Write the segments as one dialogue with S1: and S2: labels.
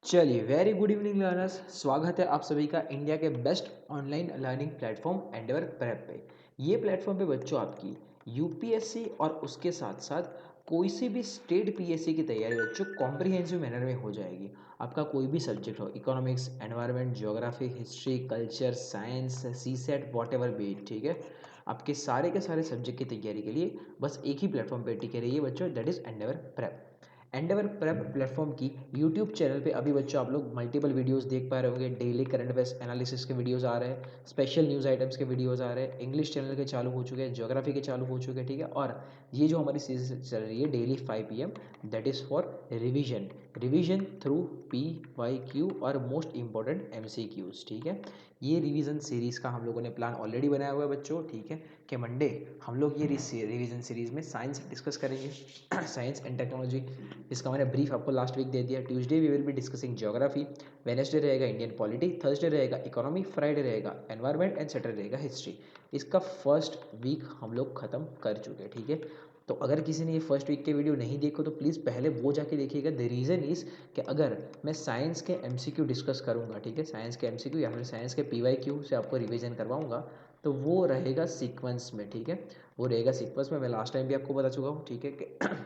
S1: चलिए, very good evening learners. स्वागत है आप सभी का इंडिया के best online learning platform Endeavour prep पे। ये प्लेटफॉर्म पे बच्चों आपकी यूपीएससी और उसके साथ साथ कोई सी भी स्टेट पीएससी की तैयारी बच्चों कॉम्प्रिहेंसिव मैनर में हो जाएगी। आपका कोई भी सब्जेक्ट हो, economics, environment, geography, history, culture, science, CSAT, whatever be it, ठीक है। आपके सारे के सारे सब्जेक्ट की तैयारी के लिए बस एक ही प्लेटफॉर्म पे टिके रहिए बच्चों, that is Endeavour prep. Endeavour prep platform की यूट्यूब चैनल पे अभी बच्चों आप लोग मल्टीपल वीडियोस देख पा रहे होंगे। डेली करंट अफेयर्स एनालिसिस के वीडियोस आ रहे हैं, स्पेशल न्यूज़ आइटम्स के वीडियोस आ रहे हैं, इंग्लिश चैनल के चालू हो चुके हैं, ज्योग्राफी के चालू हो चुके हैं, ठीक है। और ये जो हमारी सीरीज चल रही है daily 5 PM, that is for revision through PYQ और मोस्ट इंपॉर्टेंट MCQs, ठीक है। ये रिवीजन सीरीज़ का हम लोगों ने प्लान ऑलरेडी बनाया हुआ है बच्चों, ठीक है। कि मंडे हम लोग ये रिवीजन सीरीज़ में साइंस डिस्कस करेंगे, साइंस एंड टेक्नोलॉजी, इसका मैंने ब्रीफ आपको लास्ट वीक दे दिया। Tuesday we will be discussing geography, Wednesday रहेगा इंडियन पॉलिटी, थर्सडे रहेगा इकोनॉमी, फ्राइडे रहेगा एनवायरनमेंट एंड सैटरडे रहेगा हिस्ट्री। इसका फर्स्ट वीक हम लोग ख़त्म कर चुके हैं, ठीक है। तो अगर किसी ने ये फर्स्ट वीक के वीडियो नहीं देखो तो प्लीज़ पहले वो जाके देखिएगा। द रीज़न इज़ कि अगर मैं साइंस के MCQ डिस्कस करूँगा, ठीक है, साइंस के MCQ या फिर साइंस के PYQ से आपको रिविजन करवाऊँगा, तो वो रहेगा सीक्वेंस में, ठीक है। वो रहेगा सीक्वेंस में। मैं लास्ट टाइम भी आपको बता चुका हूँ, ठीक है, कि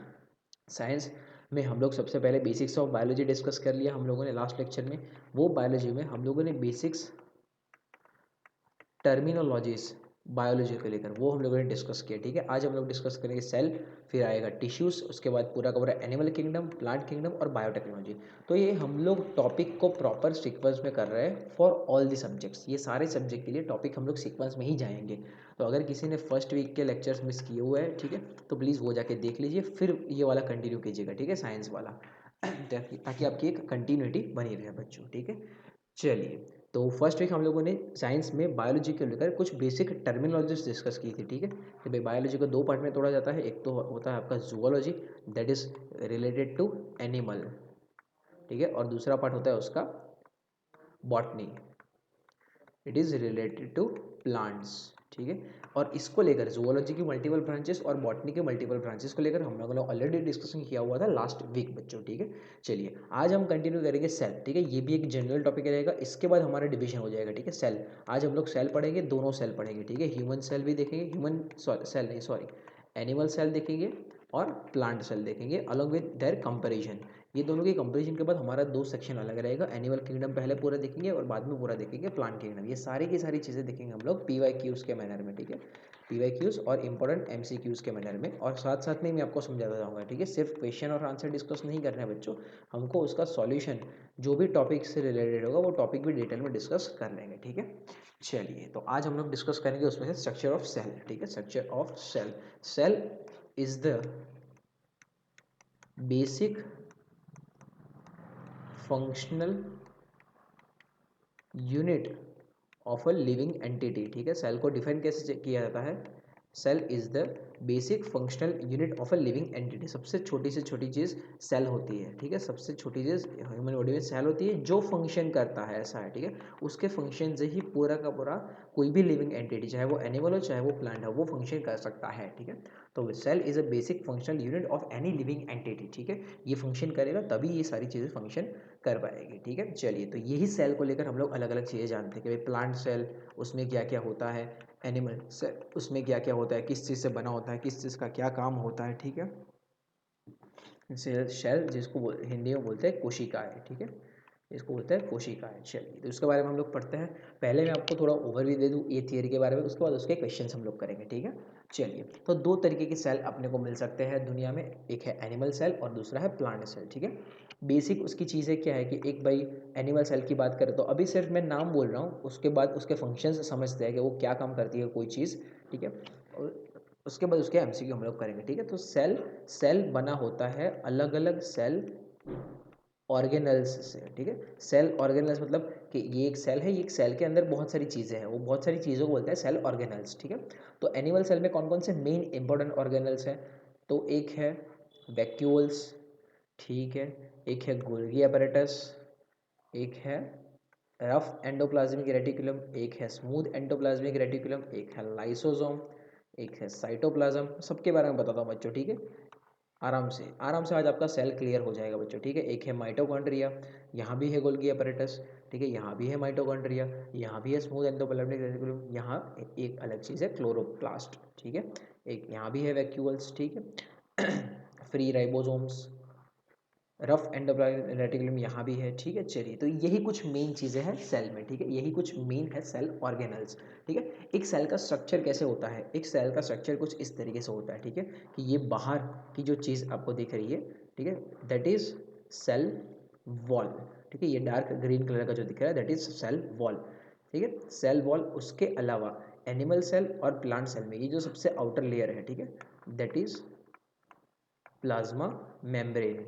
S1: साइंस में हम लोग सबसे पहले बेसिक्स ऑफ बायोलॉजी डिस्कस कर लिया हम लोगों ने लास्ट लेक्चर में। वो बायोलॉजी में हम लोगों ने बेसिक्स टर्मिनोलॉजीज बायोलॉजी को लेकर वो हम लोगों ने डिस्कस किया, ठीक है। आज हम लोग डिस्कस करेंगे सेल, फिर आएगा टिश्यूज़, उसके बाद पूरा का पूरा एनिमल किंगडम, प्लांट किंगडम और बायोटेक्नोलॉजी। तो ये हम लोग टॉपिक को प्रॉपर सीक्वेंस में कर रहे हैं फॉर ऑल दी सब्जेक्ट्स। ये सारे सब्जेक्ट के लिए टॉपिक हम लोग सीक्वेंस में ही जाएंगे। तो अगर किसी ने फर्स्ट वीक के लेक्चर्स मिस किए हुए हैं, ठीक है, तो प्लीज़ वो जाके देख लीजिए, फिर ये वाला कंटिन्यू कीजिएगा, ठीक है, साइंस वाला, ताकि आपकी एक कंटिन्यूटी बनी रहे बच्चों, ठीक है। चलिए, तो फर्स्ट वीक हम लोगों ने साइंस में बायोलॉजी को लेकर कुछ बेसिक टर्मिनोलॉजीज डिस्कस की थी, ठीक है। तो भाई बायोलॉजी को दो पार्ट में तोड़ा जाता है। एक तो होता है आपका zoology, that is related to animal, ठीक है, और दूसरा पार्ट होता है उसका botany, it is related to plants, ठीक है। और इसको लेकर जूलॉजी की मल्टीपल ब्रांचेस और बॉटनी के मल्टीपल ब्रांचेस को लेकर हम लोगों ने ऑलरेडी डिस्कशन किया हुआ था लास्ट वीक बच्चों, ठीक है। चलिए, आज हम कंटिन्यू करेंगे सेल, ठीक है। ये भी एक जनरल टॉपिक रहेगा, इसके बाद हमारा डिवीजन हो जाएगा, ठीक है। सेल, आज हम लोग सेल पढ़ेंगे, दोनों सेल पढ़ेंगे, ठीक है। ह्यूमन सेल भी देखेंगे, ह्यूमन सेल नहीं, सॉरी, एनिमल सेल देखेंगे और प्लांट सेल देखेंगे अलॉन्ग विद देयर कंपेरिजन। ये दोनों के कंपेरिजन के बाद हमारा दो सेक्शन अलग रहेगा। एनिमल किंगडम पहले पूरा देखेंगे और बाद में पूरा देखेंगे प्लांट किंगडम। ये सारी की सारी चीज़ें देखेंगे हम लोग PYQs के मैनर में, ठीक है, PYQs और इंपॉर्टेंट MCQs के मैनर में। और साथ साथ में मैं आपको समझाता जाऊँगा, ठीक है। सिर्फ क्वेश्चन और आंसर डिस्कस नहीं करना है बच्चों, हमको उसका सॉल्यूशन जो भी टॉपिक से रिलेटेड होगा वो टॉपिक भी डिटेल में डिस्कस कर लेंगे, ठीक है। चलिए, तो आज हम लोग डिस्कस करेंगे उसमें से स्ट्रक्चर ऑफ सेल, ठीक है। Structure of cell, cell is the basic functional unit of a living entity, ठीक है। सेल को डिफाइन कैसे किया जाता है? Cell is the basic functional unit of a living entity. सबसे छोटी से छोटी चीज़ सेल होती है, ठीक है। सबसे छोटी चीज़ ह्यूमन बॉडी में सेल होती है जो फंक्शन करता है, ऐसा है, ठीक है। उसके फंक्शन से ही पूरा का पूरा कोई भी लिविंग एंटिटी, चाहे वो एनिमल हो चाहे वो प्लांट हो, वो फंक्शन कर सकता है, ठीक है। तो cell is a basic functional unit of any living entity, ठीक है। ये फंक्शन करेगा तभी ये सारी चीज़ें फंक्शन कर पाएगी, ठीक है। चलिए, तो यही सेल को लेकर हम लोग अलग अलग चीज़ें जानते हैं कि भाई प्लांट सेल उसमें क्या क्या होता है, एनिमल सेल उसमें क्या क्या होता है, किस चीज़ से बना होता है, किस चीज़ का क्या काम होता है, ठीक है। सेल जिसको हिंदी में बोलते हैं कोशिकाएं, ठीक है, इसको बोलते हैं कोशिकाएं। चलिए, तो इसके बारे में हम लोग पढ़ते हैं। पहले मैं आपको थोड़ा ओवरव्यू दे दूँ ये थियरी के बारे में, उसके बाद उसके क्वेश्चंस हम लोग करेंगे, ठीक है। चलिए, तो दो तरीके के सेल अपने को मिल सकते हैं दुनिया में, एक है एनिमल सेल और दूसरा है प्लांट सेल, ठीक है। बेसिक उसकी चीज़ें क्या है कि एक भाई एनिमल सेल की बात करें तो अभी सिर्फ मैं नाम बोल रहा हूँ, उसके बाद उसके फंक्शंस समझते हैं कि वो क्या काम करती है कोई चीज़, ठीक है। और उसके बाद उसके MCQ हम लोग करेंगे, ठीक है। तो सेल सेल बना होता है अलग अलग सेल ऑर्गेनल्स से, ठीक है। सेल ऑर्गेनल्स मतलब कि ये एक सेल है, ये एक सेल के अंदर बहुत सारी चीज़ें हैं, वो बहुत सारी चीज़ों को बोलते हैं सेल ऑर्गेनल्स, ठीक है। तो एनिमल सेल में कौन कौन से मेन इंपॉर्टेंट ऑर्गेनल्स हैं? तो एक है वैक्यूल्स, ठीक है, एक है गोल्गी apparatus, एक है रफ एंडोप्लाज्मिक रेटिकुलम, एक है स्मूथ एंडोप्लाज्मिक रेटिकुलम, एक है लाइसोसोम, एक है साइटोप्लाज्म। सबके बारे में बताता हूँ बच्चों, ठीक है। आराम से आज आपका सेल क्लियर हो जाएगा बच्चों, ठीक है। एक है माइटोकॉन्ड्रिया, यहाँ भी है गोल्गी एपरेटस, ठीक है, यहाँ भी है माइटोकॉन्ड्रिया, यहाँ भी है स्मूथ एंडोप्लाज्मिक रेटिकुलम, यहाँ एक अलग चीज़ है क्लोरोप्लास्ट, ठीक है, एक यहाँ भी है वैक्यूल्स, ठीक है। Free ribosomes, rough endoplasmic reticulum यहाँ भी है, ठीक है। चलिए, तो यही कुछ मेन चीज़ें हैं सेल में, ठीक है, यही कुछ मेन है सेल ऑर्गेनल्स, ठीक है। एक सेल का स्ट्रक्चर कैसे होता है, एक सेल का स्ट्रक्चर कुछ इस तरीके से होता है, ठीक है, कि ये बाहर की जो चीज़ आपको दिख रही है, ठीक है, दैट इज सेल वॉल, ठीक है, ये डार्क ग्रीन कलर का जो दिख रहा है दैट इज सेल वॉल, ठीक है, सेल वॉल। उसके अलावा एनिमल सेल और प्लांट सेल में ये जो सबसे आउटर लेयर है, ठीक है, that is plasma membrane,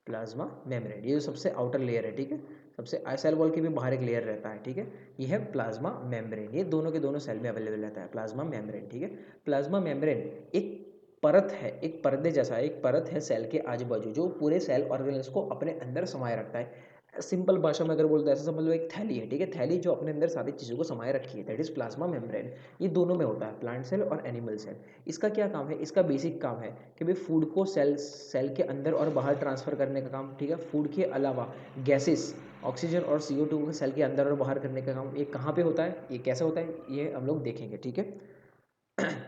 S1: plasma membrane, ये जो सबसे आउटर लेयर है, ठीक है, सबसे सेल वॉल के भी बाहर एक लेयर रहता है, ठीक है, ये है प्लाज्मा मेम्ब्रेन, ये दोनों के दोनों सेल में अवेलेबल रहता है प्लाज्मा मेम्ब्रेन, ठीक है। प्लाज्मा मेम्ब्रेन एक परत है, एक पर्दे जैसा एक परत है सेल के आजू बाजू, जो पूरे सेल ऑर्गेनल्स को अपने अंदर समाये रखता है। सिंपल भाषा में अगर बोलते हैं ऐसा समझ लो, एक थैली है, ठीक है, थैली जो अपने अंदर सारी चीज़ों को समाये रखी है, दैट इज प्लाज्मा मेम्ब्रेन। ये दोनों में होता है, प्लांट सेल और एनिमल सेल। इसका क्या काम है, इसका बेसिक काम है कि भाई फूड को सेल सेल के अंदर और बाहर ट्रांसफ़र करने का काम, ठीक है। फूड के अलावा गैसेस, ऑक्सीजन और CO2 को सेल के अंदर और बाहर करने का काम, ये कहाँ पे होता है, ये कैसे होता है, ये हम लोग देखेंगे, ठीक है।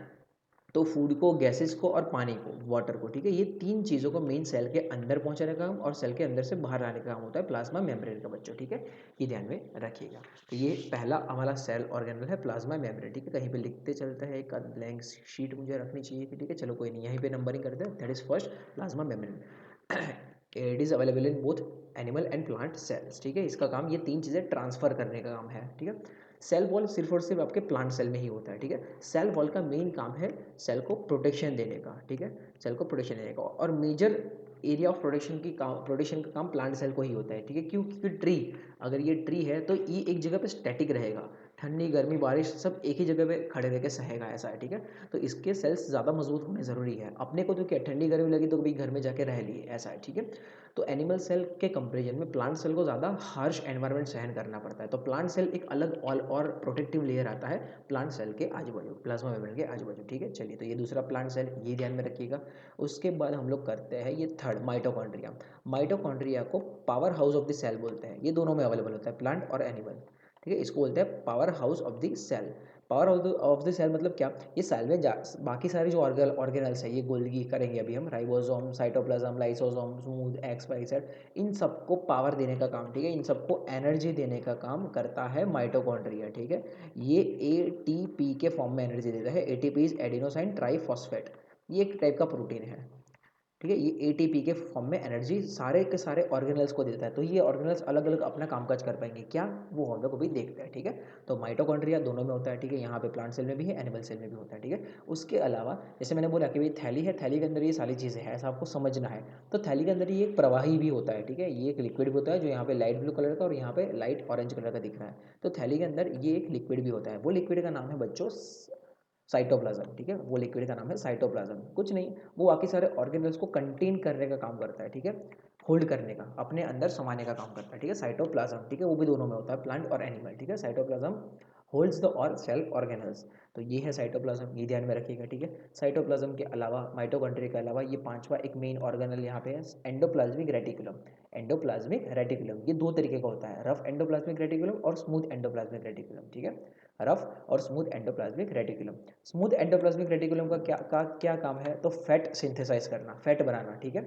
S1: तो फूड को, गैसेस को और पानी को, वाटर को, ठीक है, ये तीन चीज़ों को मेन सेल के अंदर पहुंचाने का काम और सेल के अंदर से बाहर लाने का काम होता है प्लाज्मा मेम्ब्रेन का बच्चों, ठीक है, ये ध्यान में रखिएगा। तो ये पहला हमारा सेल ऑर्गेनल है प्लाज्मा मेम्ब्रेन, ठीक है, कहीं पे लिखते चलते हैं, एक ब्लैंक शीट मुझे रखनी चाहिए थी, ठीक है, चलो कोई नहीं, यहीं पे नंबरिंग करते हैं, that is first plasma membrane. It is available in both animal and plant cells, ठीक है, इसका काम ये तीन चीज़ें ट्रांसफ़र करने का काम है, ठीक है। सेल वॉल सिर्फ और सिर्फ आपके प्लांट सेल में ही होता है, ठीक है। सेल वॉल का मेन काम है सेल को प्रोटेक्शन देने का, ठीक है, सेल को प्रोटेक्शन देने का, और मेजर एरिया ऑफ प्रोटेक्शन का काम प्लांट सेल को ही होता है, ठीक है, क्योंकि ट्री, अगर ये ट्री है तो ये एक जगह पे स्टैटिक रहेगा, ठंडी गर्मी बारिश सब एक ही जगह पे खड़े रह के सहेगा, ऐसा है, ठीक है। तो इसके सेल्स ज़्यादा मजबूत होने ज़रूरी है, अपने को तो क्या ठंडी गर्मी लगी तो कभी घर में जाके रह लिए, ऐसा है, ठीक है। तो एनिमल सेल के कंपेरिजन में प्लांट सेल को ज़्यादा हार्श एनवायरनमेंट सहन करना पड़ता है, तो प्लांट सेल एक अलग और प्रोटेक्टिव लेयर आता है प्लांट सेल के आजू बाजू, प्लाज्मा मेम्ब्रेन के आजू बाजू, ठीक है। चलिए, तो ये दूसरा प्लांट सेल, ये ध्यान में रखिएगा। उसके बाद हम लोग करते हैं ये थर्ड, माइटोकॉन्ड्रिया। माइटोकॉन्ड्रिया को power house of the cell बोलते हैं, ये दोनों में अवेलेबल होता है, प्लांट और एनिमल, ठीक है, इसको बोलते हैं power house of the cell. Power of the cell मतलब क्या, ये सेल में बाकी सारे जो ऑर्गेनल्स है, ये गोल्गी करेंगे अभी हम, ribosome, cytoplasm, lysosome, smooth, X Y Z, इन सबको पावर देने का काम, ठीक है, इन सबको एनर्जी देने का काम करता है माइटोकॉन्ड्रिया, ठीक है। ये ATP के फॉर्म में एनर्जी देता है, ATP इज एडिनोसाइन ट्राइफॉस्फेट, ये एक टाइप का प्रोटीन है, ठीक है, ये ATP के फॉर्म में एनर्जी सारे के सारे ऑर्गेनल्स को देता है। तो ये ऑर्गेनल्स अलग अलग अपना कामकाज कर पाएंगे क्या, वो हम लोग अभी देखते हैं, ठीक है। तो माइटोकॉन्ड्रिया दोनों में होता है, ठीक है, यहाँ पे प्लांट सेल में भी है, एनिमल सेल में भी होता है, ठीक है। उसके अलावा जैसे मैंने बोला कि भाई थैली है, थैली के अंदर ये सारी चीज़ें हैं, ऐसा आपको समझना है। तो थैली के अंदर ये एक प्रवाही भी होता है, ठीक है, ये एक लिक्विड भी होता है जो यहाँ पे लाइट ब्लू कलर का और यहाँ पे लाइट ऑरेंज कलर का दिख रहा है। तो थैली के अंदर ये एक लिक्विड भी होता है, वो लिक्विड का नाम है बच्चों साइटोप्लाज्म, ठीक है, वो लिक्विड का नाम है साइटोप्लाज्म। कुछ नहीं, वो बाकी सारे ऑर्गेनल्स को कंटेन करने का काम करता है, ठीक है, होल्ड करने का, अपने अंदर समाने का काम करता है, ठीक है, साइटोप्लाज्म, ठीक है, वो भी दोनों में होता है, प्लांट और एनिमल, ठीक है। साइटोप्लाज्म होल्ड्स द और सेल ऑर्गेनल्स, तो ये है साइटोप्लाज्म, ये ध्यान में रखिएगा, ठीक है। साइटोप्लाज्म के अलावा, माइटोकॉन्ड्रिया के अलावा, ये पांचवा एक मेन ऑर्गेनल यहाँ पे है, एंडोप्लाज्मिक रेटिकुलम। एंडोप्लाज्मिक रेटिकुलम ये दो तरीके का होता है, रफ एंडोप्लाज्मिक रेटिकुलम और स्मूथ एंडोप्लाज्मिक रेटिकुलम, ठीक है, रफ और smooth endoplasmic reticulum. Smooth endoplasmic reticulum का क्या काम है, तो फैट सिंथेसाइज करना, फैट बनाना, ठीक है,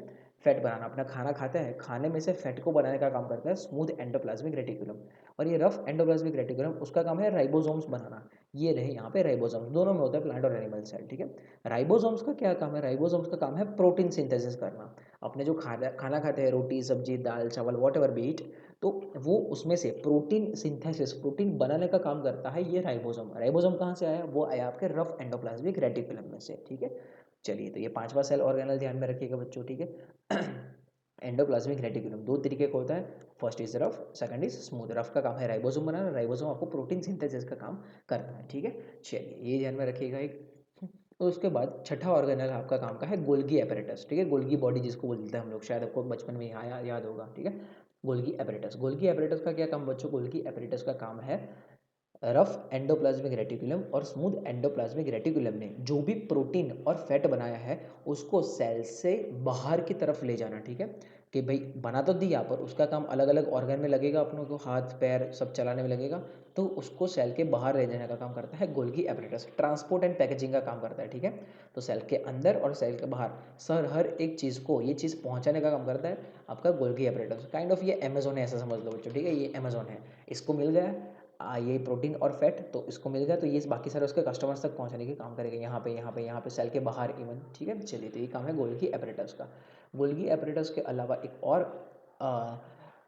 S1: फैट बनाना, अपना खाना खाते हैं, खाने में से फैट को बनाने का काम करता है स्मूथ एंडोप्लाज्मिक रेटिकुलम। और ये रफ एंडोप्लाज्मिक रेटिकुलम, उसका काम है राइबोसोम्स बनाना, ये रहे यहाँ पे राइबोसोम्स, दोनों में होता है प्लांट और एनिमल सेल, ठीक है। राइबोसोम्स का क्या काम है, राइबोसोम्स का काम है प्रोटीन सिंथेसिस करना, अपने जो खाना खाते हैं, रोटी सब्जी दाल चावल वॉट एवर बीट, तो वो उसमें से प्रोटीन सिंथेसिस, प्रोटीन बनाने का काम करता है ये राइबोसोम। राइबोसोम कहाँ से आया, वो आया आपके रफ एंडोप्लाज्मिक रेटिकुलम में से, ठीक है। चलिए, तो ये पांचवा सेल ऑर्गेनल ध्यान में रखिएगा बच्चों, ठीक है। एंडोप्लाज्मिक रेटिकुलम दो तरीके का होता है, first is rough, second is smooth. Rough का काम है राइबोसोम बनाना, राइबोसोम आपको प्रोटीन सिंथेसिस का काम करता है, ठीक है। चलिए, ये ध्यान में रखिएगा एक। तो उसके बाद छठा ऑर्गेनल आपका काम का है गोल्गी एपरेटस, ठीक है, गोल्गी बॉडी जिसको बोलते हैं हम लोग, शायद आपको बचपन में आया याद होगा, ठीक है। गोल्गी एपरेटस, गोल्गी एपरेटस का क्या काम बच्चों, गोल्गी एपरेटस का काम है रफ एंडोप्लाज्मिक रेटिकुलम और स्मूथ एंडोप्लाज्मिक रेटिकुलम ने जो भी प्रोटीन और फैट बनाया है उसको सेल से बाहर की तरफ ले जाना, ठीक है। कि भाई बना तो दिया पर उसका काम अलग अलग ऑर्गन में लगेगा, अपनों को हाथ पैर सब चलाने में लगेगा, तो उसको सेल के बाहर ले जाने का काम करता है Golgi apparatus. Transport and packaging का काम करता है, ठीक है। तो सेल के अंदर और सेल के बाहर सर हर एक चीज़ को ये चीज़ पहुंचाने का काम करता है आपका गोल्गी एपरेटस। काइंड ऑफ ये अमेजोन है ऐसा समझ लो बच्चों, ठीक है। ये अमेजोन है, इसको मिल गया ये प्रोटीन और फैट, तो इसको मिल गया तो ये बाकी सारे उसके कस्टमर्स तक पहुंचाने के काम करेगा, यहाँ पे सेल के बाहर इवन, ठीक है। चलिए, तो ये काम है गोल्गी एपरेटस का। गोल्गी एपरेटस के अलावा एक और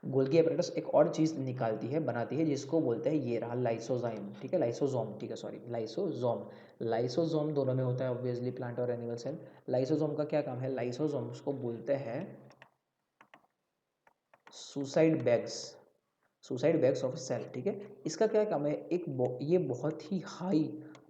S1: गोल्गी एपरेटस एक और चीज़ निकालती है, बनाती है, जिसको बोलते हैं ये रहा लाइसोजाइम, ठीक है। लाइसोजोम, ठीक है, सॉरी लाइसोजोम। लाइसोजोम दोनों में होता है ऑब्वियसली, प्लांट और एनिमल सेल। लाइसोजोम का क्या काम है? लाइसोजोम उसको बोलते हैं suicide bags, suicide bags of cell, ठीक है। इसका क्या काम है? ये बहुत ही हाई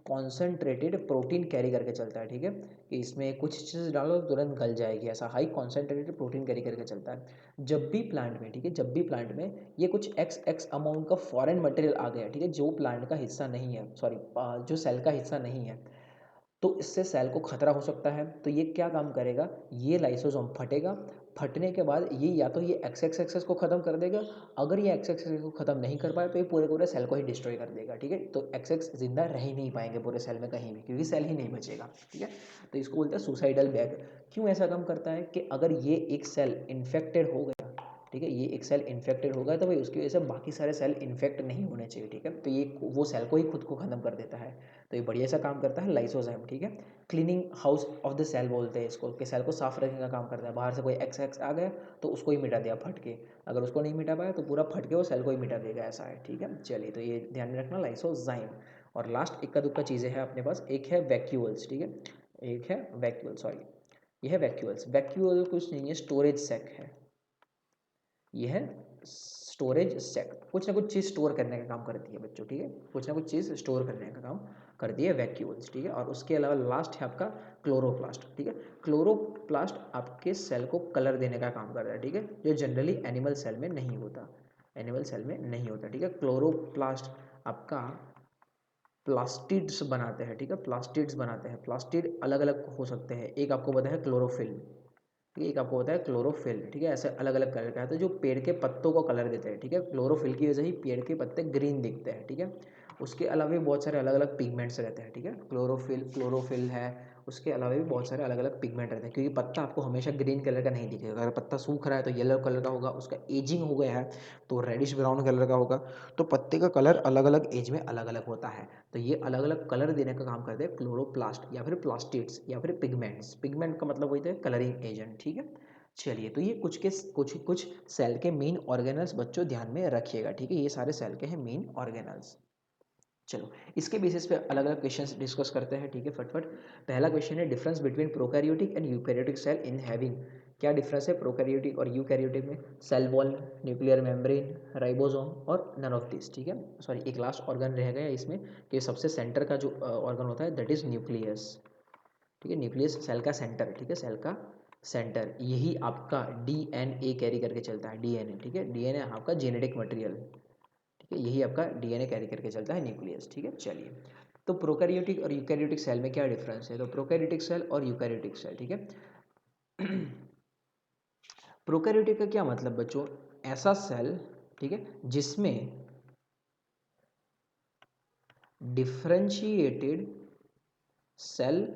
S1: कॉन्सेंट्रेटेड प्रोटीन कैरी करके चलता है, ठीक है। कि इसमें कुछ चीज़ डालो तुरंत गल जाएगी, ऐसा हाई कॉन्सेंट्रेटेड प्रोटीन कैरी करके चलता है। जब भी प्लांट में, ठीक है, जब भी प्लांट में ये कुछ एक्स अमाउंट का फॉरेन मटेरियल आ गया, ठीक है, जो प्लांट का हिस्सा नहीं है, सॉरी जो सेल का हिस्सा नहीं है, तो इससे सेल को खतरा हो सकता है। तो ये क्या काम करेगा? ये लाइसोसोम फटेगा, फटने के बाद ये या तो ये एक्स एक्स एक्सेस को ख़त्म कर देगा, अगर ये एक्स एक्सेस को ख़त्म नहीं कर पाया तो ये पूरे पूरे सेल को ही डिस्ट्रॉय कर देगा, ठीक है। तो एक्स एक्स जिंदा रह ही नहीं पाएंगे पूरे सेल में कहीं भी, क्योंकि सेल ही नहीं बचेगा, ठीक है। तो इसको बोलते हैं सुसाइडल बैग। क्यों ऐसा काम करता है? कि अगर ये एक सेल इन्फेक्टेड हो गया, ठीक है, ये एक सेल इन्फेक्टेड हो गया तो भाई उसकी वजह से बाकी सारे सेल इन्फेक्ट नहीं होने चाहिए, ठीक है। तो ये वो सेल को ही खुद को ख़त्म कर देता है। तो ये बढ़िया सा काम करता है लाइसोजाइम, ठीक है। Cleaning house of the cell बोलते हैं इसको, कि सेल को साफ रखने का काम करता है। बाहर से कोई एक्स एक्स आ गया तो उसको ही मिटा दिया फट के, अगर उसको नहीं मिटा पाया तो पूरा फट के वो सेल को ही मिटा देगा, ऐसा है, ठीक है। चलिए, तो ये ध्यान में रखना लाइसोजाइम। और लास्ट इक्का दुक्का चीज़ें हैं अपने पास, एक है वैक्यूल्स, ठीक है, एक है वैक्यूल, सॉरी ये है वैक्यूल्स। वैक्यूल कुछ नहीं है, स्टोरेज सेक है। ये है स्टोरेज सेक, कुछ ना कुछ चीज़ स्टोर करने का काम करती है बच्चों, ठीक है। कुछ ना कुछ चीज़ स्टोर करने का काम करती है वैक्यूल्स, ठीक है। और उसके अलावा लास्ट है आपका क्लोरोप्लास्ट, ठीक है। क्लोरोप्लास्ट आपके सेल को कलर देने का काम करता है, ठीक है, जो जनरली एनिमल सेल में नहीं होता, एनिमल सेल में नहीं होता, ठीक है। क्लोरोप्लास्ट आपका प्लास्टिड्स बनाते हैं, ठीक है, प्लास्टिड्स बनाते हैं। प्लास्टिड अलग अलग हो सकते हैं, एक आपको पता है क्लोरोफिल, ठीक है, एक आपको होता है क्लोरोफिल, ठीक है। ऐसे अलग अलग कलर का है, तो जो पेड़ के पत्तों को कलर देते हैं, ठीक है, क्लोरोफिल की वजह से ही पेड़ के पत्ते ग्रीन दिखते हैं, ठीक है। उसके अलावा भी बहुत सारे अलग अलग पिगमेंट्स रहते हैं, ठीक है। क्लोरोफिल है, उसके अलावा भी बहुत सारे अलग अलग पिगमेंट रहते हैं, क्योंकि पत्ता आपको हमेशा ग्रीन कलर का नहीं दिखेगा। अगर पत्ता सूख रहा है तो येलो कलर का होगा, उसका एजिंग हो गया है तो रेडिश ब्राउन कलर का होगा। तो पत्ते का कलर अलग अलग एज में अलग अलग होता है। तो ये अलग अलग कलर देने का काम करते हैं क्लोरोप्लास्ट या फिर प्लास्टिड्स या फिर पिगमेंट्स। पिगमेंट का मतलब वही है कलरिंग एजेंट, ठीक है। चलिए, तो ये कुछ सेल के मेन ऑर्गेनल्स बच्चों ध्यान में रखिएगा, ठीक है। ये सारे सेल के हैं मेन ऑर्गेनल्स। चलो, इसके बेसिस पे अलग अलग क्वेश्चंस डिस्कस करते हैं, ठीक है, फटफट। पहला क्वेश्चन है difference between prokaryotic and eukaryotic cell in having. क्या डिफरेंस है प्रोकैरियोटिक और यूकैरियोटिक में? Cell wall, nuclear membrane, ribosome और नन ऑफ दिस, ठीक है। सॉरी, एक लास्ट ऑर्गन रह गया इसमें, कि सबसे सेंटर का जो ऑर्गन होता है दैट इज न्यूक्लियस, ठीक है। न्यूक्लियस सेल का सेंटर, ठीक है, सेल का सेंटर, यही आपका डीएनए कैरी करके चलता है, डीएनए, ठीक है। डीएनए आपका जेनेटिक मटेरियल, ठीक है, यही आपका डीएनए कैरी करके चलता है, न्यूक्लियस, ठीक है। चलिए, तो प्रोकैरियोटिक और यूकैरियोटिक सेल में क्या डिफरेंस है? तो प्रोकैरियोटिक सेल और यूकैरियोटिक सेल, ठीक है। प्रोकैरियोटिक का क्या मतलब बच्चों? ऐसा सेल, ठीक है, जिसमें डिफरेंशिएटेड सेल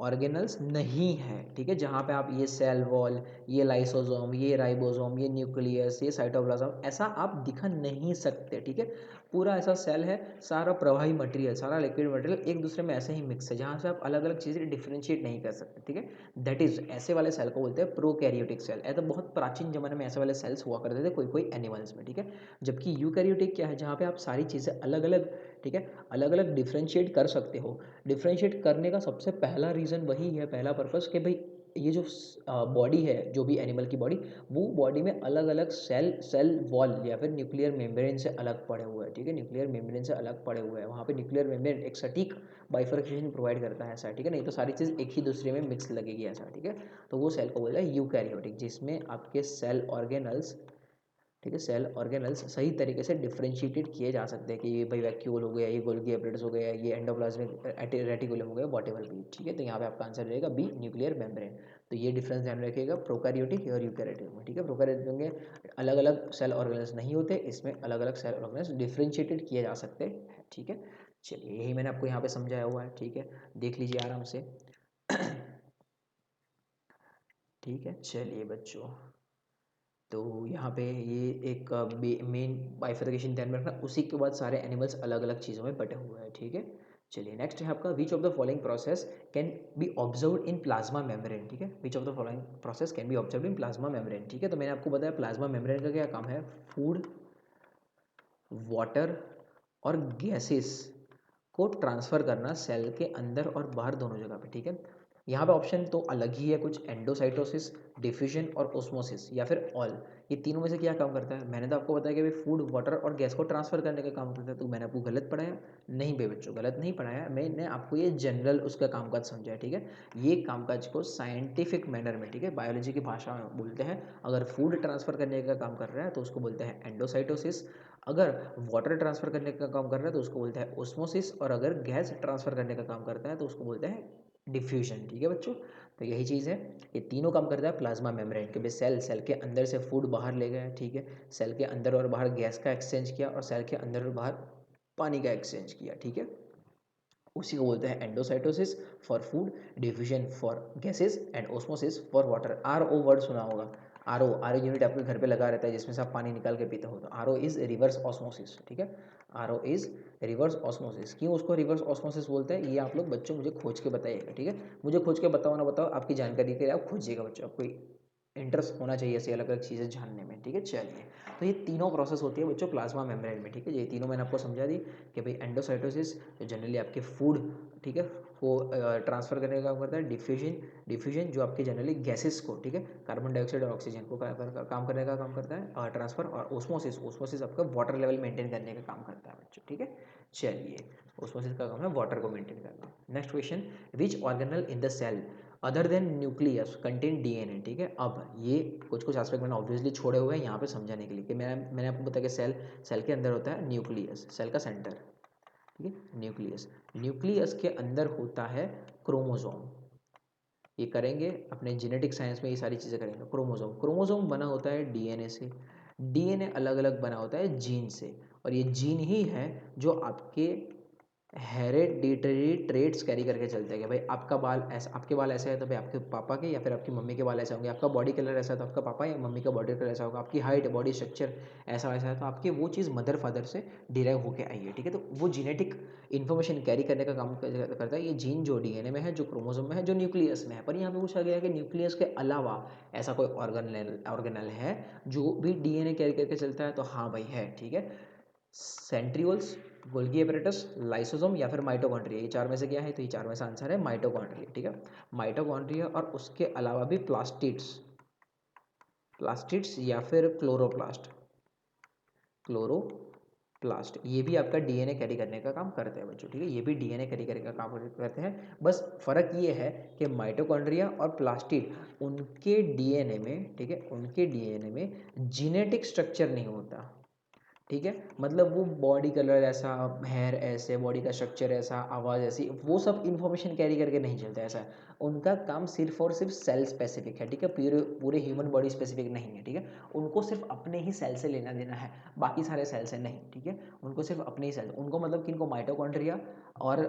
S1: ऑर्गेनल्स नहीं है, ठीक है। जहाँ पे आप ये सेल वॉल, ये लाइसोसोम, ये राइबोसोम, ये न्यूक्लियस, ये साइटोप्लाज्म, ऐसा आप दिखा नहीं सकते, ठीक है। पूरा ऐसा सेल है, सारा प्रवाही मटेरियल, सारा लिक्विड मटेरियल एक दूसरे में ऐसे ही मिक्स है, जहाँ से आप अलग अलग चीज़ें डिफ्रेंशिएट नहीं कर सकते, ठीक है। दैट इज, ऐसे वाले सेल को बोलते हैं प्रोकैरियोटिक सेल। ऐसा बहुत प्राचीन जमाने में ऐसे वाले सेल्स हुआ करते थे कोई कोई एनिमल्स में, ठीक है। जबकि यूकैरियोटिक क्या है? जहाँ पे आप सारी चीज़ें अलग अलग, ठीक है, अलग अलग डिफ्रेंशिएट कर सकते हो। डिफ्रेंशिएट करने का सबसे पहला रीज़न वही है, पहला पर्पस, कि भाई ये जो बॉडी है, जो भी एनिमल की बॉडी, वो बॉडी में अलग अलग सेल वॉल या फिर न्यूक्लियर मेम्ब्रेन से अलग पड़े हुए हैं, ठीक है। न्यूक्लियर मेम्ब्रेन से अलग पड़े हुए हैं, वहाँ पे न्यूक्लियर मेम्ब्रेन एक सटीक बाइफर्केशन प्रोवाइड करता है, ऐसा, ठीक है। नहीं तो सारी चीज़ एक ही दूसरे में मिक्स लगेगी, ऐसा, ठीक है। तो वो सेल को बोलता है यूकैरियोटिक, जिसमें आपके सेल ऑर्गेनल्स, ठीक है। सेल ऑर्गेनल्स सही तरीके से डिफ्रेंशिएटेड किए जा सकते हैं कि ये भाई वैक्यूल हो गया, ये गोल्गी एपरेटस हो गया, ये एंडोप्लाज्मिक रेटिकुलम हो गया, वॉटेवर भी, ठीक है। तो यहाँ पे आपका आंसर रहेगा बी, न्यूक्लियर मेम्ब्रेन। तो ये डिफरेंस ध्यान रखिएगा प्रोकैरियोटिक और यूकैरियोटिक में, ठीक है। प्रोकैरियोटिक में अलग अलग सेल ऑर्गेनल्स नहीं होते, इसमें अलग अलग सेल ऑर्गेनल्स डिफ्रेंशिएटेड किए जा सकते हैं, ठीक है। चलिए यही मैंने आपको यहाँ पे समझाया हुआ है, ठीक है, देख लीजिए आराम से। ठीक है, चलिए बच्चों, तो यहाँ पे ये एक मेन बाइफर्केशन ध्यान में रखना, उसी के बाद सारे एनिमल्स अलग अलग चीज़ों में बटे हुए हैं, ठीक है। चलिए नेक्स्ट है आपका which of the following process can be observe in plasma membrane, ठीक है। विच of the following process can be observe in plasma membrane, ठीक है। तो मैंने आपको बताया प्लाज्मा मेम्ब्रेन का क्या काम है, फूड, वाटर और गैसेस को ट्रांसफ़र करना सेल के अंदर और बाहर दोनों जगह पे, ठीक है। यहाँ पे ऑप्शन तो अलग ही है कुछ, एंडोसाइटोसिस, डिफ्यूजन और ओस्मोसिस या फिर ऑल, ये तीनों में से क्या काम करता है। मैंने तो आपको बताया कि भाई फूड, वाटर और गैस को ट्रांसफ़र करने का काम करता है, तो मैंने आपको गलत पढ़ाया? नहीं बे बच्चों, गलत नहीं पढ़ाया, मैंने आपको ये जनरल उसका कामकाज समझाया, ठीक है। ये कामकाज को साइंटिफिक मैनर में, ठीक है, बायोलॉजी की भाषा में बोलते हैं। अगर फूड ट्रांसफ़र करने का काम कर रहा है तो उसको बोलते हैं एंडोसाइटोसिस, अगर वाटर ट्रांसफ़र करने का काम कर रहा है तो उसको बोलते हैं ओस्मोसिस, और अगर गैस ट्रांसफ़र करने का काम करता है तो उसको बोलते हैं डिफ्यूजन, ठीक है बच्चों। तो यही चीज़ है, ये तीनों काम करता है प्लाज्मा मेम्ब्रेन के। सेल के अंदर से फूड बाहर ले गया, ठीक है, सेल के अंदर और बाहर गैस का एक्सचेंज किया, और सेल के अंदर और बाहर पानी का एक्सचेंज किया, ठीक है। उसी को बोलते हैं endocytosis for food, diffusion for gases and osmosis for water. RO word सुना होगा, आर ओ यूनिट आपके घर पे लगा रहता है जिसमें से आप पानी निकाल के पीते हो, तो RO इज रिवर्स ऑस्मोसिस, ठीक है। RO is reverse osmosis. क्यों उसको रिवर्स ऑस्मोसिस बोलते हैं, ये आप लोग बच्चों मुझे खोज के बताइएगा, ठीक है। मुझे खोज के बताओ ना बताओ, आपकी जानकारी के लिए आप खोजिएगा बच्चों, आपको इंटरेस्ट होना चाहिए ऐसी अलग अलग चीज़ें जानने में, ठीक है। चलिए, तो ये तीनों प्रोसेस होती है बच्चों प्लाज्मा मेम्ब्रेन में, ठीक है। ये तीनों मैंने आपको समझा दी कि भाई एंडोसाइटोसिस जो जनरली आपके फूड, ठीक है, को ट्रांसफ़र करने का काम करता है, डिफ्यूजन जो आपके जनरली गैसेस को, ठीक है, कार्बन डाइऑक्साइड और ऑक्सीजन को काम करने का काम करता है ट्रांसफ़र, और ओस्मोसिस आपका वाटर लेवल मेंटेन करने का काम करता है बच्चों, ठीक है। चलिए, ओस्मोसिस का काम है वाटर को मेंटेन करना। Next question, which organelle in the cell other than nucleus contain DNA, ठीक है। अब ये कुछ कुछ एस्पेक्ट मैंने ऑब्वियसली छोड़े हुए हैं यहाँ पे समझाने के लिए, कि मैंने आपको बताया कि सेल के अंदर होता है न्यूक्लियस, सेल का सेंटर, ठीक है, न्यूक्लियस के अंदर होता है क्रोमोसोम। ये करेंगे अपने जेनेटिक साइंस में, ये सारी चीज़ें करेंगे। क्रोमोसोम बना होता है DNA से, DNA अलग अलग बना होता है जीन से, और ये जीन ही है जो आपके हेरेडिटरी ट्रेट्स कैरी करके चलते हैं कि भाई आपका बाल ऐसा, आपके बाल ऐसे है तो भाई आपके पापा के या फिर आपकी मम्मी के बाल ऐसे होंगे, आपका बॉडी कलर ऐसा है तो आपका पापा या मम्मी का बॉडी कलर ऐसा होगा, आपकी हाइट, बॉडी स्ट्रक्चर ऐसा वैसा है तो आपकी वो चीज़ मदर फादर से डिराइव होकर आई है, ठीक है। तो वो जेनेटिक इन्फॉर्मेशन कैरी करने का काम करता है ये जीन, जो DNA में है, जो क्रोमोसोम में है, जो न्यूक्लियस में है। पर यहाँ पे पूछा गया है कि न्यूक्लियस के अलावा ऐसा कोई ऑर्गेनल है जो भी DNA कैरी करके चलता है, तो हाँ भाई है, ठीक है। सेंट्रियोल्स, गोल्गी एपरेटस, लाइसोसोम या फिर माइटोकॉन्ड्रिया, ये चार में से क्या है, तो ये चार में से आंसर है माइटोकॉन्ड्रिया, ठीक है। माइटोकॉन्ड्रिया और उसके अलावा भी प्लास्टिड्स या फिर क्लोरोप्लास्ट, ये भी आपका DNA कैरी करने का काम करते हैं बच्चों, ठीक है। ये भी DNA कैरी करने का काम करते हैं, बस फर्क ये है कि माइटोकॉन्ड्रिया और प्लास्टिड, उनके DNA में, ठीक है, उनके DNA में जीनेटिक स्ट्रक्चर नहीं होता, ठीक है। मतलब वो बॉडी कलर ऐसा, हेयर ऐसे, बॉडी का स्ट्रक्चर ऐसा, आवाज़ ऐसी, वो सब इन्फॉर्मेशन कैरी करके नहीं चलता ऐसा। उनका काम सिर्फ और सिर्फ सेल स्पेसिफिक है, ठीक है, पूरे पूरे ह्यूमन बॉडी स्पेसिफिक नहीं है, ठीक है। उनको सिर्फ अपने ही सेल से लेना देना है, बाकी सारे सेल से नहीं, ठीक है। उनको सिर्फ अपने ही सेल, उनको मतलब कि इनको माइटोकॉन्ड्रिया और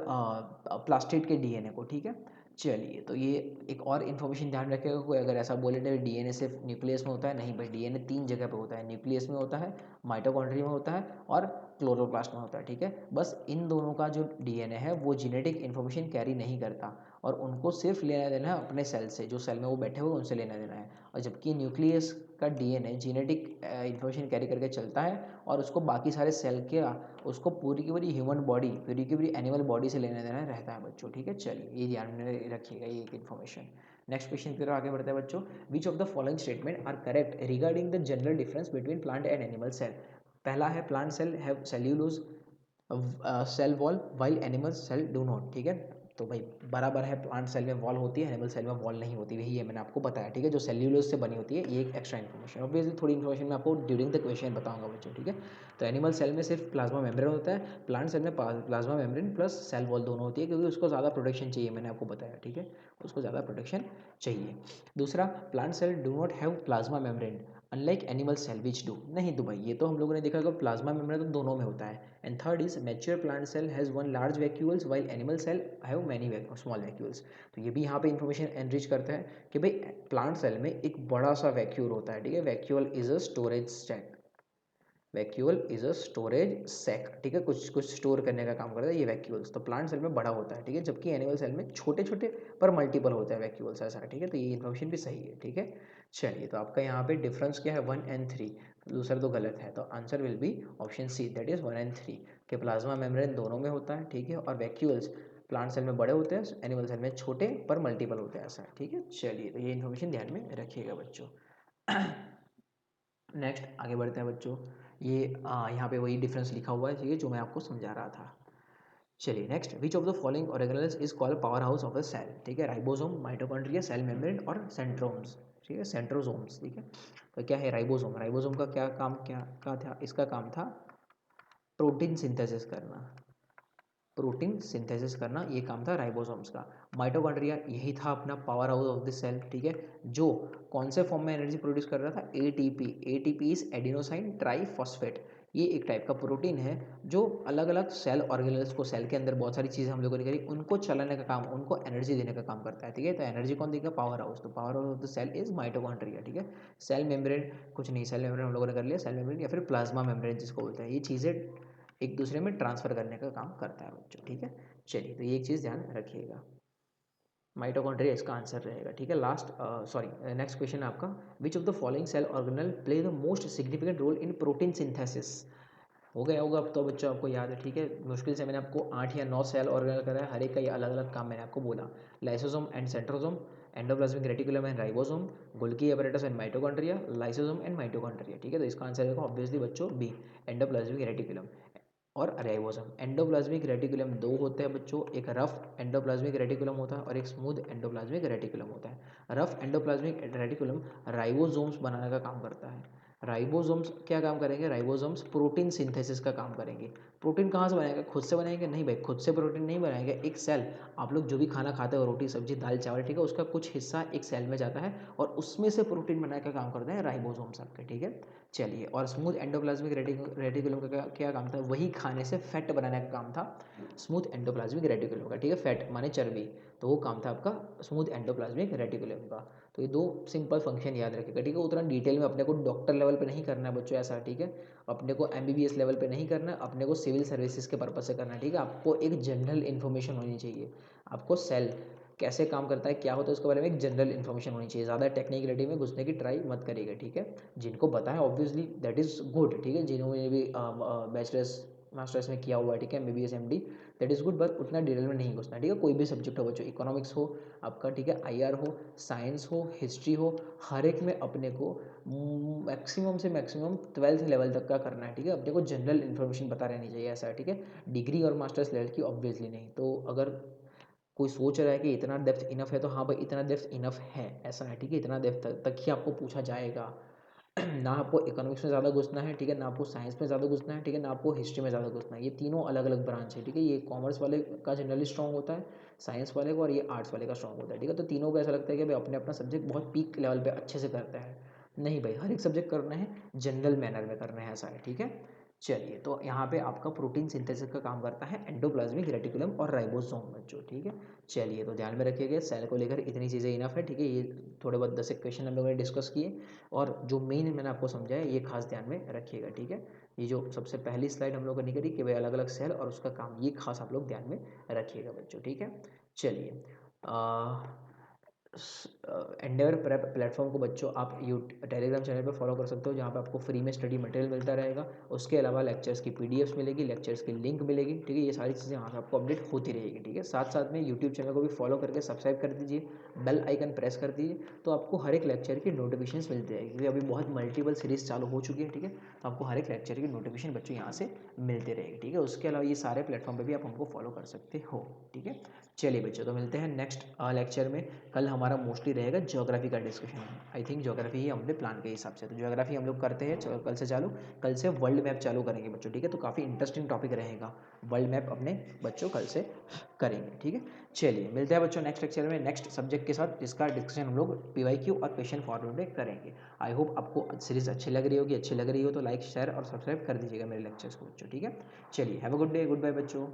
S1: प्लास्टिड के DNA को, ठीक है। चलिए, तो ये एक और इन्फॉर्मेशन ध्यान रखिएगा, कोई अगर ऐसा बोले तो DNA सिर्फ न्यूक्लियस में होता है, नहीं भाई, DNA 3 जगह पे होता है, न्यूक्लियस में होता है, माइटोकॉन्ड्रिया में होता है और क्लोरोप्लास्ट में होता है, ठीक है। बस इन दोनों का जो DNA है वो जेनेटिक इन्फॉर्मेशन कैरी नहीं करता, और उनको सिर्फ लेना देना है अपने सेल से, जो सेल में वो बैठे हुए उनसे लेना देना है। और जबकि न्यूक्लियस का DNA जेनेटिक इन्फॉर्मेशन कैरी करके चलता है, और उसको बाकी सारे सेल के, उसको पूरी की पूरी ह्यूमन बॉडी, पूरी की पूरी एनिमल बॉडी से लेना देना रहता है बच्चों, ठीक है। चलिए, ये ध्यान में रखिएगा ये एक इन्फॉर्मेशन। नेक्स्ट क्वेश्चन की तरफ आगे बढ़ते हैं बच्चों, which of the following statement are correct regarding the general difference between plant and animal cell. पहला है plant cell have cellulose cell wall while animal cell do not, ठीक है। तो भाई बराबर है, प्लांट सेल में वॉल होती है, एनिमल सेल में वॉल नहीं होती, वही है मैंने आपको बताया, ठीक है। जो सेल्यूलोज से बनी होती है, ये एक एक्स्ट्रा इन्फॉर्मेशन, ऑब्वियसली थोड़ी इन्फॉर्मेशन मैं आपको ड्यूरिंग द क्वेश्चन बताऊंगा बच्चों, ठीक है। तो एनिमल सेल में सिर्फ प्लाज्मा मेम्ब्रेन होता है, प्लांट सेल में plasma membrane plus cell wall दोनों होती है, क्योंकि उसको ज़्यादा प्रोटेक्शन चाहिए, मैंने आपको बताया, ठीक है, उसको ज़्यादा प्रोटेक्शन चाहिए। दूसरा, plant cell do not have plasma membrane unlike animal cell which do, नहीं तो भाई ये तो हम लोगों ने देखा कि प्लाज्मा मेम्ब्रेन तो दोनों में होता है। And third is mature plant cell has one large vacuoles while animal cell have many small vacuoles. तो ये भी यहाँ पे इन्फॉर्मेशन एनरिच करता है कि भाई प्लांट सेल में एक बड़ा सा वैक्यूल होता है, ठीक है। Vacuole is a storage sac, vacuole is a storage sac, ठीक है, कुछ कुछ स्टोर करने का काम करता है ये वैक्यूल्स। तो प्लांट सेल में बड़ा होता है, ठीक है, जबकि एनिमल सेल में छोटे छोटे पर मल्टीपल होता है वैक्यूल्स, ऐसा, ठीक है। तो ये इन्फॉर्मेशन भी सही है, ठीक है। चलिए, तो आपका यहाँ पे डिफरेंस क्या है, 1 and 3, दूसरा तो गलत है, तो answer will be option C, that is 1 and 3, कि प्लाज्मा मेम्ब्रेन दोनों में होता है, ठीक है, और वैक्यूल्स प्लांट सेल में बड़े होते हैं, एनिमल सेल में छोटे पर मल्टीपल होते हैं, ऐसा है, ठीक है। चलिए, तो ये इन्फॉर्मेशन ध्यान में रखिएगा बच्चों। नेक्स्ट आगे बढ़ते हैं बच्चों, ये यहाँ पे वही डिफरेंस लिखा हुआ है, ठीक है, जो मैं आपको समझा रहा था। चलिए next, which of the following organelles is called power house of a cell, ठीक है, राइबोसोम, माइटोकॉन्ड्रिया, सेल मेम्ब्रेन और सेंट्रोम्स, ठीक है, सेंट्रोसोम्स, ठीक है। तो क्या है राइबोसोम, राइबोसोम का क्या काम, क्या का था, इसका काम था प्रोटीन सिंथेसिस करना, प्रोटीन सिंथेसिस करना, ये काम था राइबोसोम्स का। माइटोकॉन्ड्रिया यही था अपना power house of the cell, ठीक है, जो कौन से फॉर्म में एनर्जी प्रोड्यूस कर रहा था, ATP, ATP is adenosine triphosphate, ये एक टाइप का प्रोटीन है जो अलग अलग सेल ऑर्गेनेल्स को, सेल के अंदर बहुत सारी चीज़ें हम लोगों ने करी, उनको चलाने का काम, उनको एनर्जी देने का काम करता है, ठीक है। तो एनर्जी कौन देगा, पावर हाउस, तो power house of the cell is mitochondria, ठीक है। सेल मेम्ब्रेन कुछ नहीं, सेल मेम्ब्रेन हम लोगों ने कर लिया, सेल मेम्ब्रेन या फिर प्लाज्मा मेम्ब्रेन जिसको बोलते हैं, ये चीज़ें एक दूसरे में ट्रांसफर करने का काम करता है बच्चों, ठीक है। चलिए, तो ये एक चीज़ ध्यान रखिएगा, माइटोकॉन्ड्रिया इसका आंसर रहेगा, ठीक है। लास्ट सॉरी नेक्स्ट क्वेश्चन है आपका, which of the following cell organelle play the most significant role in protein synthesis, हो गया होगा अब तो बच्चों, आपको याद है, ठीक है। मुश्किल से मैंने आपको 8 या 9 सेल ऑर्गेनल करा है, हर एक का ये अलग अलग काम मैंने आपको बोला, lysosome and centrosome, endoplasmic reticulum and ribosome, Golgi apparatus and mitochondria, lysosome and mitochondria, ठीक है। तो इसका आंसर होगा ऑब्वियसली बच्चों बी, एंडोप्लाज्मिक रेटिकुलम और राइबोसोम। एंडोप्लाज्मिक रेटिकुलम दो होते हैं बच्चों, एक रफ एंडोप्लाज्मिक रेटिकुलम होता है और एक स्मूथ एंडोप्लाज्मिक रेटिकुलम होता है। रफ एंडोप्लाज्मिक रेटिकुलम राइबोसोम्स बनाने का काम करता है। राइबोसोम्स क्या काम करेंगे, राइबोसोम्स प्रोटीन सिंथेसिस का काम करेंगे। प्रोटीन कहाँ से बनाएंगे, खुद से बनाएंगे, नहीं भाई, खुद से प्रोटीन नहीं बनाएंगे। एक सेल, आप लोग जो भी खाना खाते हो, रोटी सब्जी दाल चावल, ठीक है, उसका कुछ हिस्सा एक सेल में जाता है और उसमें से प्रोटीन बनाने का काम करते हैं राइबोसोम्स आपके, ठीक है। चलिए, और स्मूथ एंडोप्लाज्मिक रेटिकुलम का क्या काम था, वही खाने से फैट बनाने का काम था स्मूथ एंडोप्लाज्मिक रेटिकुलम का, ठीक है, फैट माने चर्बी, तो वो काम था आपका स्मूथ एंडोप्लाज्मिक रेटिकुलम का। तो ये दो सिंपल फंक्शन याद रखेगा, ठीक है। उतना डिटेल में अपने को डॉक्टर लेवल पे नहीं करना है बच्चों, ऐसा, ठीक है। अपने को एमबीबीएस लेवल पे नहीं करना है, अपने को सिविल सर्विसेज के पर्पज से करना है, ठीक है। आपको एक जनरल इन्फॉर्मेशन होनी चाहिए, आपको सेल कैसे काम करता है, क्या होता है, उसके बारे में एक जनरल इन्फॉर्मेशन होनी चाहिए, ज़्यादा टेक्निकलिटी में घुसने की ट्राई मत करिएगा, ठीक है। जिनको पता है ऑब्वियसली दैट इज़ गुड, ठीक है, जिन्होंने भी बैचलर्स मास्टर्स में किया हुआ है, ठीक है, MBBS MD, that is good, but उतना डिटेल में नहीं घुसना, ठीक है। कोई भी सब्जेक्ट हो बच्चों, इकोनॉमिक्स हो आपका, ठीक है, आईआर हो, साइंस हो, हिस्ट्री हो, हर एक में अपने को मैक्सिमम से मैक्सिमम 12th लेवल तक का करना है, ठीक है। अपने को जनरल इन्फॉर्मेशन पता रहनी चाहिए, ऐसा है, ठीक है। डिग्री और मास्टर्स लेवल की ऑब्वियसली नहीं। तो अगर कोई सोच रहा है कि इतना डेप्थ इनफ है, तो हाँ भाई, इतना डेप्थ इनफ है, ऐसा है, ठीक है। इतना डेप्थ तक ही आपको पूछा जाएगा। ना आपको इकोनॉमिक्स में ज़्यादा घुसना है, ठीक है, ना आपको साइंस में ज़्यादा घुसना है, ठीक है, ना आपको हिस्ट्री में ज़्यादा घुसना है। ये तीनों अलग अलग ब्रांच है, ठीक है। ये कॉमर्स वाले का जनरली स्ट्रॉन्ग होता है, साइंस वाले को, और ये आर्ट्स वाले का स्ट्रॉन्ग होता है, ठीक है। तो तीनों को ऐसा लगता है कि भाई अपने अपना सब्जेक्ट बहुत पीक लेवल पर अच्छे से करता है, नहीं भाई, हर एक सब्जेक्ट करना है जनरल मैनर में करना है, ऐसा है, ठीक है। चलिए, तो यहाँ पे आपका प्रोटीन सिंथेसिस का काम करता है एंडोप्लाज्मिक रेटिकुलम और राइबोसोम बच्चों, ठीक है। चलिए, तो ध्यान में रखिएगा, सेल को लेकर इतनी चीज़ें इनफ है, ठीक है। ये थोड़े बहुत 10 क्वेश्चन हम लोगों ने डिस्कस किए, और जो मेन मैंने आपको समझाया ये खास ध्यान में रखिएगा, ठीक है। ये जो सबसे पहली स्लाइड हम लोगों ने करी कि भाई अलग अलग सेल और उसका काम, ये खास आप लोग ध्यान में रखिएगा बच्चों, ठीक है। चलिए, एंडेवर प्रेप प्लेटफॉर्म को बच्चों आप टेलीग्राम चैनल पर फॉलो कर सकते हो, जहाँ पे आपको फ्री में स्टडी मटेरियल मिलता रहेगा। उसके अलावा लेक्चर्स की पीडीएफ्स मिलेगी, लेक्चर्स की लिंक मिलेगी, ठीक है। ये सारी चीज़ें यहाँ से आपको अपडेट होती रहेगी, ठीक है। साथ साथ में यूट्यूब चैनल को भी फॉलो करके सब्सक्राइब कर दीजिए, बेल आइकन प्रेस कर दीजिए, तो आपको हर एक लेक्चर की नोटिफिकेशन मिलती रहेगी, क्योंकि अभी बहुत मल्टीपल सीरीज चालू हो चुकी है, ठीक है। तो आपको हर एक लेक्चर की नोटिफिकेशन बच्चों यहाँ से मिलती रहेगी, ठीक है। उसके अलावा ये सारे प्लेटफॉर्म पर भी आप हमको फॉलो कर सकते हो, ठीक है। चलिए बच्चों, तो मिलते हैं नेक्स्ट लेक्चर में। कल हमारा मोस्टली रहेगा ज्योग्राफी का डिस्कशन। आई थिंक ज्योग्राफी ही हमने प्लान के हिसाब से, तो ज्योग्राफी हम लोग करते हैं कल से चालू। कल से वर्ल्ड मैप चालू करेंगे बच्चों, ठीक है। तो काफ़ी इंटरेस्टिंग टॉपिक रहेगा, वर्ल्ड मैप अपने बच्चों कल से करेंगे, ठीक है। चलिए मिलते हैं बच्चों नेक्स्ट लेक्चर में नेक्स्ट सब्जेक्ट के साथ, जिसका डिस्कशन हम लोग पीवाईक्यू और क्वेश्चन फॉरवर्ड में करेंगे। आई होप आपको सीरीज अच्छी लग रही होगी, अच्छी लग रही हो तो लाइक शेयर और सब्सक्राइब कर दीजिएगा मेरे लेक्चर्स को बच्चों, ठीक है। चलिए have a good day, goodbye बच्चों।